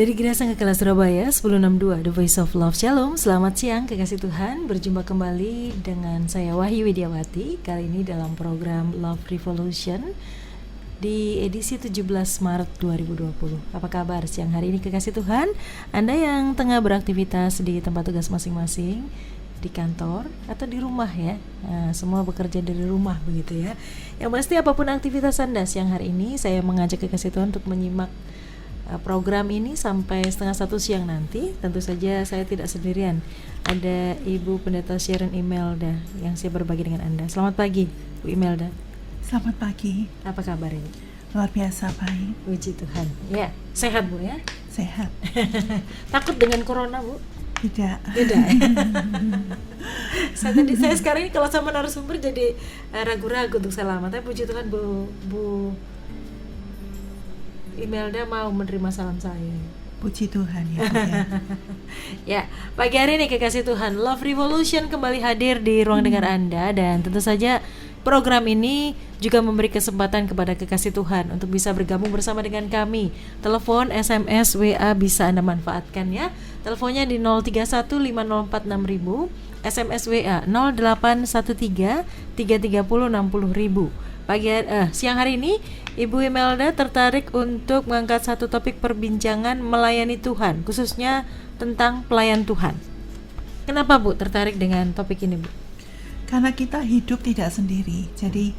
Dari Gereja Sangga Kelas Surabaya 1062 The Voice of Love. Shalom, selamat siang kekasih Tuhan. Berjumpa kembali dengan saya Wahyu Widiawati. Kali ini dalam program Love Revolution di edisi 17 Maret 2020. Apa kabar siang hari ini kekasih Tuhan? Anda yang tengah beraktivitas di tempat tugas masing-masing, di kantor atau di rumah ya, semua bekerja dari rumah begitu ya. Yang pasti apapun aktivitas Anda siang hari ini, saya mengajak kekasih Tuhan untuk menyimak program ini sampai 12:30 siang nanti. Tentu saja saya tidak sendirian, ada Ibu Pendeta Sharon Imelda yang siap berbagi dengan Anda. Selamat pagi Bu Imelda. Selamat pagi. Apa kabar ini? Luar biasa baik. Puji Tuhan. Ya, sehat Bu ya? Sehat. Takut dengan corona Bu? Tidak. Tidak. saya sekarang ini kalau sama narasumber jadi ragu-ragu untuk selamat. Tapi puji Tuhan Bu Imelda mau menerima salam saya. Puji Tuhan ya. Ya, pagi hari ini kekasih Tuhan, Love Revolution kembali hadir di ruang dengar Anda. Dan tentu saja program ini juga memberi kesempatan kepada kekasih Tuhan untuk bisa bergabung bersama dengan kami. Telepon, SMS, WA bisa Anda manfaatkan ya. Teleponnya di 0315046.000, SMS WA 0813 330 60.000. Siang hari ini Ibu Imelda tertarik untuk mengangkat satu topik perbincangan melayani Tuhan, khususnya tentang pelayan Tuhan. Kenapa Bu tertarik dengan topik ini Bu? Karena kita hidup tidak sendiri. Jadi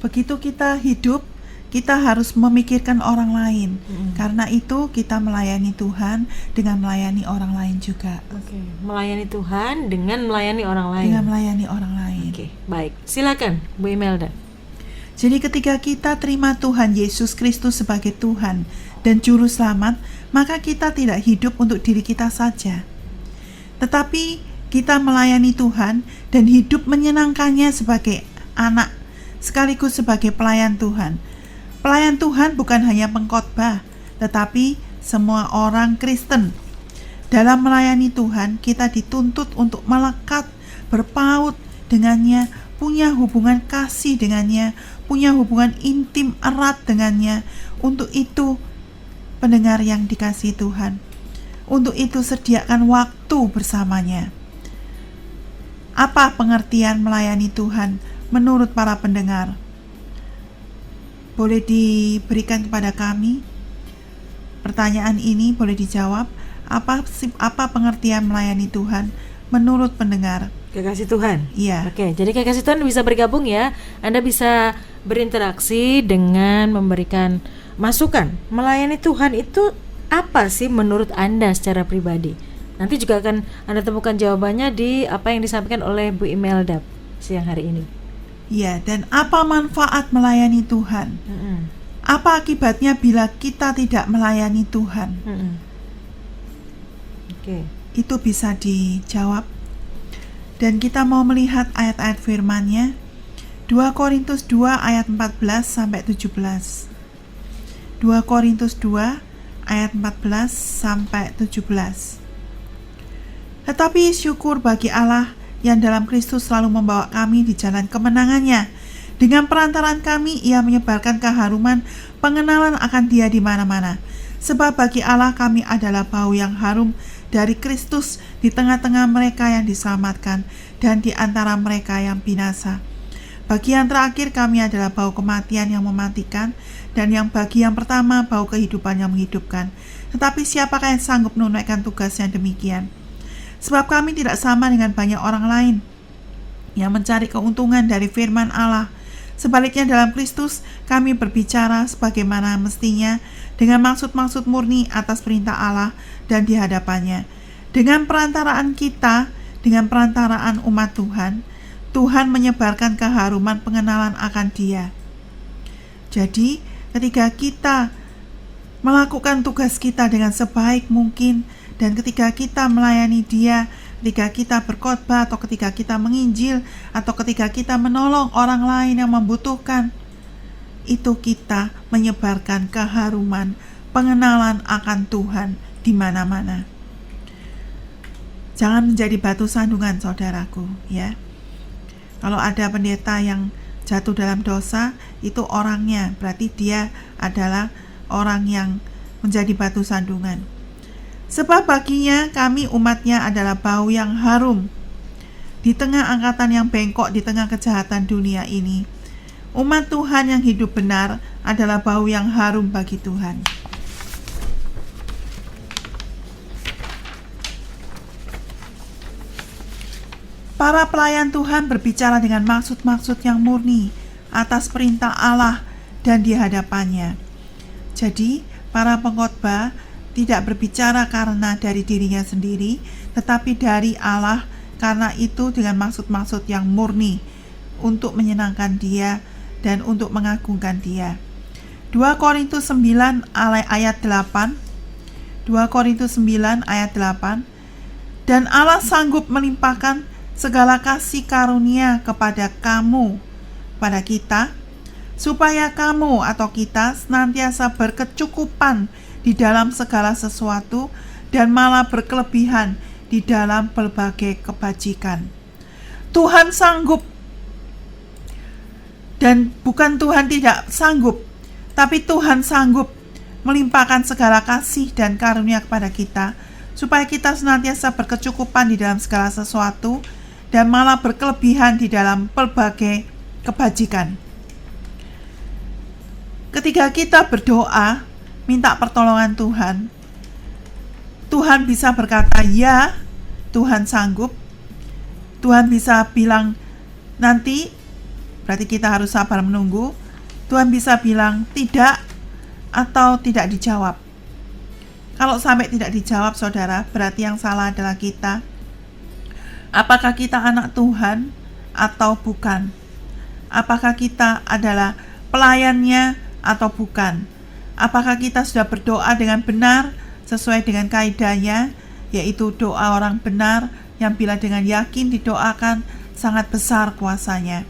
begitu kita hidup, kita harus memikirkan orang lain. Karena itu kita melayani Tuhan dengan melayani orang lain juga. Oke, melayani Tuhan dengan melayani orang lain. Dengan melayani orang lain. Oke, baik. Silakan Bu Imelda. Jadi ketika kita terima Tuhan Yesus Kristus sebagai Tuhan dan Juru Selamat, maka kita tidak hidup untuk diri kita saja. Tetapi kita melayani Tuhan dan hidup menyenangkannya sebagai anak, sekaligus sebagai pelayan Tuhan. Pelayan Tuhan bukan hanya pengkhotbah, tetapi semua orang Kristen. Dalam melayani Tuhan, kita dituntut untuk melekat, berpaut dengannya, punya hubungan kasih dengannya, punya hubungan intim erat dengannya. Untuk itu, pendengar yang dikasihi Tuhan, untuk itu sediakan waktu bersamanya. Apa pengertian melayani Tuhan menurut para pendengar? Boleh diberikan kepada kami? Pertanyaan ini boleh dijawab. Apa pengertian melayani Tuhan menurut pendengar? Kekasih Tuhan. Iya. Oke, jadi kekasih Tuhan bisa bergabung ya. Anda bisa berinteraksi dengan memberikan masukan. Melayani Tuhan itu apa sih menurut Anda secara pribadi? Nanti juga akan Anda temukan jawabannya di apa yang disampaikan oleh Bu Imelda siang hari ini. Iya, dan apa manfaat melayani Tuhan? Apa akibatnya bila kita tidak melayani Tuhan? Oke. Itu bisa dijawab. Dan kita mau melihat ayat-ayat firman-Nya. 2 Korintus 2 ayat 14 sampai 17. 2 Korintus 2 ayat 14 sampai 17. Tetapi syukur bagi Allah yang dalam Kristus selalu membawa kami di jalan kemenangannya. Dengan perantaraan kami ia menyebarkan keharuman pengenalan akan Dia di mana-mana. Sebab bagi Allah kami adalah bau yang harum dari Kristus di tengah-tengah mereka yang diselamatkan dan di antara mereka yang binasa. Bagi yang terakhir kami adalah bau kematian yang mematikan, dan yang bagi yang pertama bau kehidupan yang menghidupkan. Tetapi siapakah yang sanggup menunaikan tugas yang demikian? Sebab kami tidak sama dengan banyak orang lain yang mencari keuntungan dari firman Allah. Sebaliknya dalam Kristus kami berbicara sebagaimana mestinya, dengan maksud-maksud murni atas perintah Allah dan di hadapannya. Dengan perantaraan kita, dengan perantaraan umat Tuhan, Tuhan menyebarkan keharuman pengenalan akan Dia. Jadi, ketika kita melakukan tugas kita dengan sebaik mungkin, dan ketika kita melayani Dia, ketika kita berkhotbah atau ketika kita menginjil atau ketika kita menolong orang lain yang membutuhkan, itu kita menyebarkan keharuman pengenalan akan Tuhan di mana-mana. Jangan menjadi batu sandungan saudaraku ya. Kalau ada pendeta yang jatuh dalam dosa, itu orangnya, berarti dia adalah orang yang menjadi batu sandungan. Sebab baginya kami umatnya adalah bau yang harum di tengah angkatan yang bengkok, di tengah kejahatan dunia ini. Umat Tuhan yang hidup benar adalah bau yang harum bagi Tuhan. Para pelayan Tuhan berbicara dengan maksud-maksud yang murni atas perintah Allah dan di hadapannya. Jadi, para pengkhotbah tidak berbicara karena dari dirinya sendiri, tetapi dari Allah, karena itu dengan maksud-maksud yang murni untuk menyenangkan Dia dan untuk mengagungkan Dia. 2 Korintus 9 ayat 8. 2 Korintus 9 ayat 8. Dan Allah sanggup melimpahkan segala kasih karunia kepada kamu, pada kita, supaya kamu atau kita senantiasa berkecukupan di dalam segala sesuatu dan malah berkelebihan di dalam berbagai kebajikan. Tuhan sanggup, dan bukan Tuhan tidak sanggup, tapi Tuhan sanggup melimpahkan segala kasih dan karunia kepada kita, supaya kita senantiasa berkecukupan di dalam segala sesuatu dan malah berkelebihan di dalam berbagai kebajikan. Ketika kita berdoa minta pertolongan Tuhan, Tuhan bisa berkata ya, Tuhan sanggup. Tuhan bisa bilang nanti, berarti kita harus sabar menunggu. Tuhan bisa bilang tidak atau tidak dijawab. Kalau sampai tidak dijawab, saudara, berarti yang salah adalah kita. Apakah kita anak Tuhan atau bukan? Apakah kita adalah pelayannya atau bukan? Apakah kita sudah berdoa dengan benar sesuai dengan kaidahnya, yaitu doa orang benar yang bila dengan yakin didoakan sangat besar kuasanya.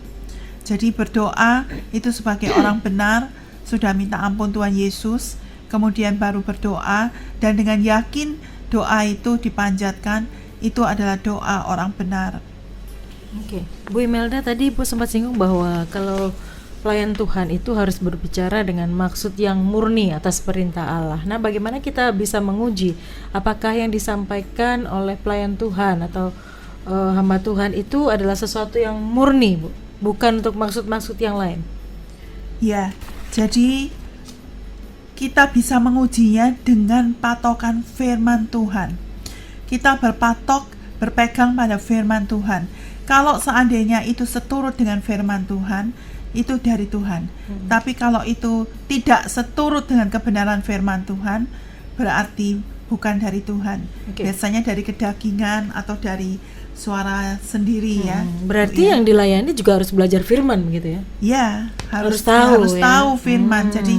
Jadi berdoa itu sebagai orang benar, sudah minta ampun Tuhan Yesus, kemudian baru berdoa, dan dengan yakin doa itu dipanjatkan, itu adalah doa orang benar. Oke, Bu Imelda, tadi Ibu sempat singgung bahwa kalau pelayan Tuhan itu harus berbicara dengan maksud yang murni atas perintah Allah. Nah, bagaimana kita bisa menguji apakah yang disampaikan oleh pelayan Tuhan atau hamba Tuhan itu adalah sesuatu yang murni, Bu, bukan untuk maksud-maksud yang lain? Ya, jadi kita bisa mengujinya dengan patokan firman Tuhan. Kita berpegang pada firman Tuhan. Kalau seandainya itu seturut dengan firman Tuhan, itu dari Tuhan. Tapi kalau itu tidak seturut dengan kebenaran firman Tuhan, berarti bukan dari Tuhan. Biasanya dari kedagingan atau dari suara sendiri ya. Berarti yang dilayani juga harus belajar firman begitu ya? Ya, harus tahu firman. Jadi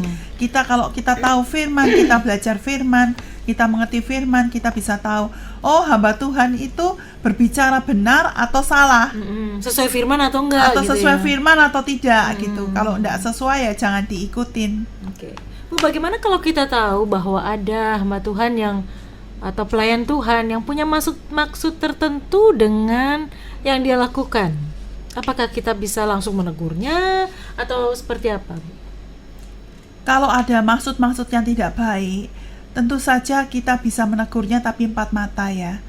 kalau kita tahu firman, kita belajar firman, kita mengerti firman, kita bisa tahu, oh hamba Tuhan itu berbicara benar atau salah, sesuai firman atau enggak, atau gitu sesuai ya? firman atau tidak gitu. Kalau enggak sesuai ya jangan diikutin. Oke. Bu, bagaimana kalau kita tahu bahwa ada hamba Tuhan yang atau pelayan Tuhan yang punya maksud tertentu dengan yang dia lakukan? Apakah kita bisa langsung menegurnya atau seperti apa? Kalau ada maksud-maksud yang tidak baik, tentu saja kita bisa menegurnya, tapi empat mata ya.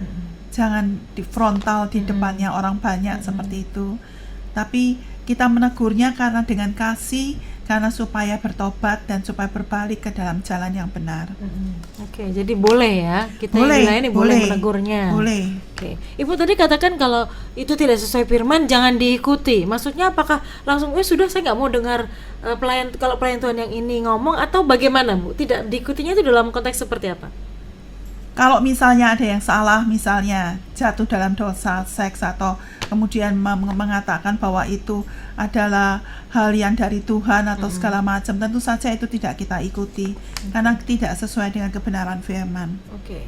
Jangan di frontal di depannya orang banyak seperti itu. Tapi kita menegurnya karena dengan kasih, karena supaya bertobat dan supaya berbalik ke dalam jalan yang benar. Oke, jadi boleh ya kita Boleh, yang dilayani boleh menegurnya. Boleh. Oke, Ibu tadi katakan kalau itu tidak sesuai firman jangan diikuti. Maksudnya apakah langsung sudah saya nggak mau dengar kalau pelayan Tuhan yang ini ngomong, atau bagaimana, Bu? Tidak diikutinya itu dalam konteks seperti apa? Kalau misalnya ada yang salah, misalnya jatuh dalam dosa seks atau kemudian mengatakan bahwa itu adalah hal yang dari Tuhan atau segala macam, tentu saja itu tidak kita ikuti karena tidak sesuai dengan kebenaran firman. Oke.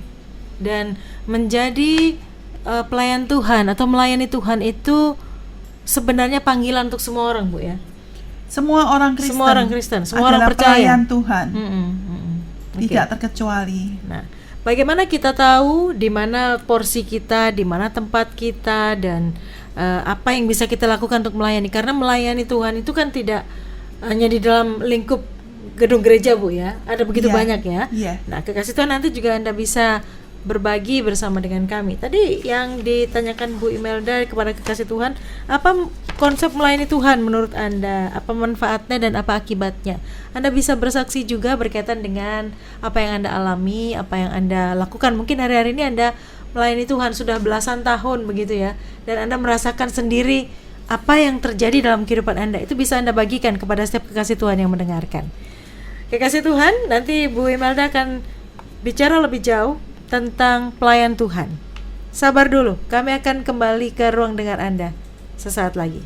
Dan menjadi pelayan Tuhan atau melayani Tuhan itu sebenarnya panggilan untuk semua orang, Bu ya? Semua orang Kristen, semua orang percaya pelayan Tuhan, tidak Oke. terkecuali. Nah, bagaimana kita tahu di mana porsi kita, di mana tempat kita, dan apa yang bisa kita lakukan untuk melayani? Karena melayani Tuhan itu kan tidak hanya di dalam lingkup gedung gereja Bu ya. Ada begitu Iya. banyak ya. Iya. Nah, kekasih Tuhan, nanti juga Anda bisa berbagi bersama dengan kami. Tadi yang ditanyakan Bu Imelda kepada kekasih Tuhan, apa konsep melayani Tuhan menurut Anda? Apa manfaatnya dan apa akibatnya? Anda bisa bersaksi juga berkaitan dengan apa yang Anda alami, apa yang Anda lakukan. Mungkin hari-hari ini Anda melayani Tuhan sudah belasan tahun begitu ya, dan Anda merasakan sendiri apa yang terjadi dalam kehidupan Anda. Itu bisa Anda bagikan kepada setiap kekasih Tuhan yang mendengarkan. Kekasih Tuhan, nanti Bu Imelda akan bicara lebih jauh tentang pelayan Tuhan. Sabar dulu, kami akan kembali ke ruang dengar Anda sesaat lagi.